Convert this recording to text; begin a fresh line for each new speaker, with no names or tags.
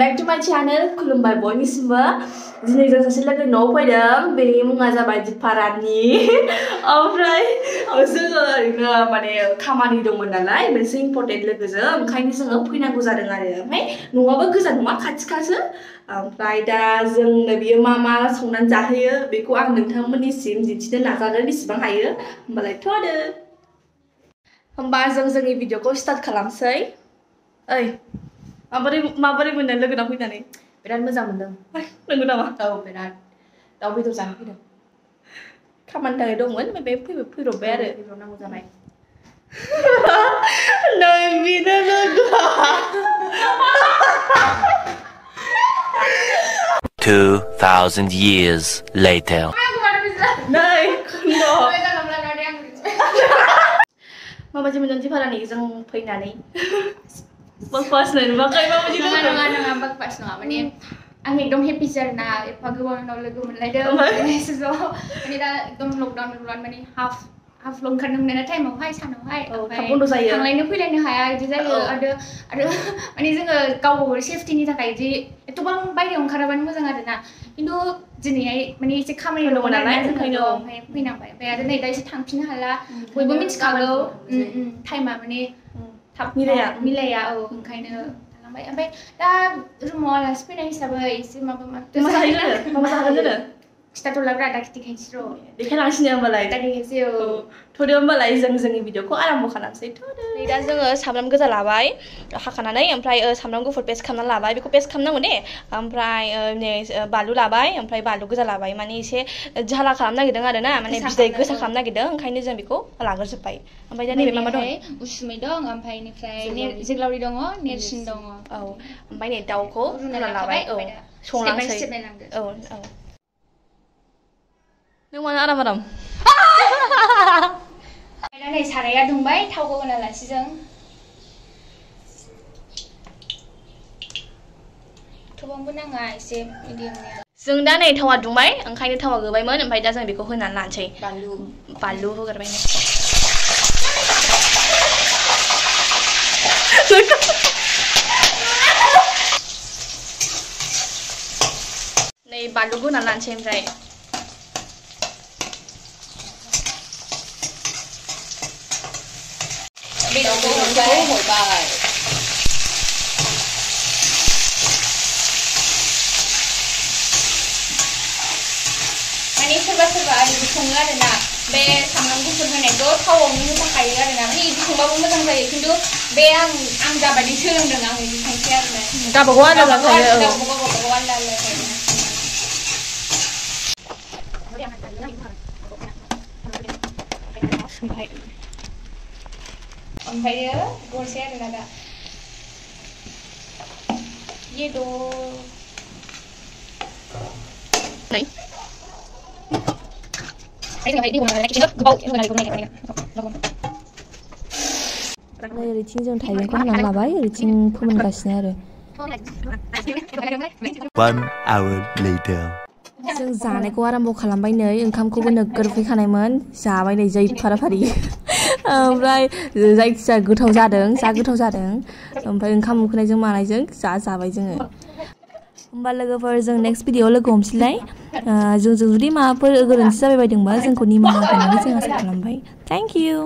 back to my channel. खुलुमबाय बयनिसिमबो दिनै जों सासे लोगो न'आव फैदों बेनि मुङा जाबाय दिपारानि ओमफ्राय जोङो ओरैनो माने खामानि दंमोन नालाय मोनसे इम्परटेन्ट लोगोजों ओंखायनो जोङो फैनांगौ जादों आरो ओमफ्राय न'आबो गोजान नङा खाथि-खासो ओमफ्राय दा जोंनो बियो मा संनानै जाहोयो बेखौ आं नोंथांमोननिसिम दिन्थिनो नाजागोन बेसेबां हायो होमबालाय थ'दो होमबा जों जोंनि भिडिअखौ स्टार्ट खालामसै ओइ माबोरै मोनदों लोगोनाव फैनानै बिराद मोजां मोनदों नंगौ नामा औ बिराद दाउ बेदर जानो फैदों खामानि थाखाय दंमोन ओमफ्राय बे फैब्रबबाय आरो फैब्रबनांगौ जाबाय नै बिनो लोगोआ
2000 years later
नै खोन्द' माबायदि मोनदों दिपारानि जों फैनानै बकवास नुबाखै माबायदि
नङा बकवास नङा माने आं एकदम हेपि आरोना एफा गोबावनि उनाव लोगो मोनलायदों माने दा एकदम लकडाउन माने हाफ ओंखारनो मोननाय टाइमावहाय सानावहाय
बन्द जायो
थांलायनो फैलायनो हाया बिदि जायो आरो माने जोङो गाव सेफटिनि थाखाय बिदि एथबां बायहेरायाव ओंखाराबानो मोजां आरोना खिन्थु दिनैहाय माने एसे खामानि दङ नालाय ओंखायनो ओमफ्राय फैनांबाय ओमफ्राय आरो नै दा एसे थांफिननो हाला बयबो मिथिखागौ टाइमा माने थाब मिलाया औ ओंखायनो थालांबाय ओमफ्राय दा रुमाव आलासि फैनाय हिसाबै एसे माबा
जाहोनो
खिथाथ'लाब्रा दा खिथिखायसै र'
देखायलांसिनो होमबालाय
दा देखायसै औ
थ'दो होमबालाय जों जोंनि भिडिअखौ आराम्भ खालामसै थ'दो नै दा जोङो सामब्राम गोजा लाबाय हाखानानै ओमफ्राय सामब्राम गुफुर पेस्ट खालामनानै लाबाय बेखौ पेस्ट खालामनांगौ दे ओमफ्राय नै बानलु लाबाय ओमफ्राय बानलु गोजा लाबाय माने एसे झाला खालामनो नागिरदों आरो ना माने बिदै गोसा खालामनो नागिरदों ओंखायनो जों बेखौ लाग्रोजोब्बाय ओमफ्राय दा नैबे मा दं
उसुमै दं ओमफ्राय बेनिफ्राय जोगोलावरि दङ नेरसिं दङ
औ ओमफ्राय नै दाउखौ रुना लाबाय औ संलांसै औ नों मानो आराम
दा नै साराया दुंबाय थावखौ होना लासै जों थबांबो नाङा एसे मिडियामनि
जों दा नै थावा दुंबाय ओंखायनो थावा गोबायमोन ओमफ्राय दा जों बेखौ होनानै लानोसै बानलु होगारबाय नै बानलुखौ होनानै लानोसै ओमफ्राय
बेदरखौ हरबाय माने सोरबा ओरैबो सङो आरोना बे सामब्राम गुफुर होनायखौ थावआवनो होफाखायो आरोना माने बिदि संबाबो मोजां जायो खिन्थु बे आं जाबायदि सोलोंदों आं बिदि संसै आरोना
गावबागाव आलदा जाखायो
गावबागाव आलदा जाखायो ओमफ्रायो गरसै आरोना दा ये दो
ओरैथिं जों थाइबेंखौ हानानै लाबाय ओरैथिं फोमोनगासिनो आरो
1 hour later
जों जानायखौ आराम्भ खालामबाय नै ओंखामखौबो नोगोर फैखानायमोन जाबाय नै जै फाराफारि ओमफ्राय जायखिजाया गोथाव जादों ओमफ्राय ओंखाम उखैनायजों मानायजों जाबाय जोङो होमबा लोगोफोर जों नेक्स्ट भिडिअआव लोगो हमसैलाय जों जुदि माबाफोर गोरोन्थि जाबाय बायदोंबा जोंखौ निमाहा होनानै जों आसा खालामबाय थेंक इउ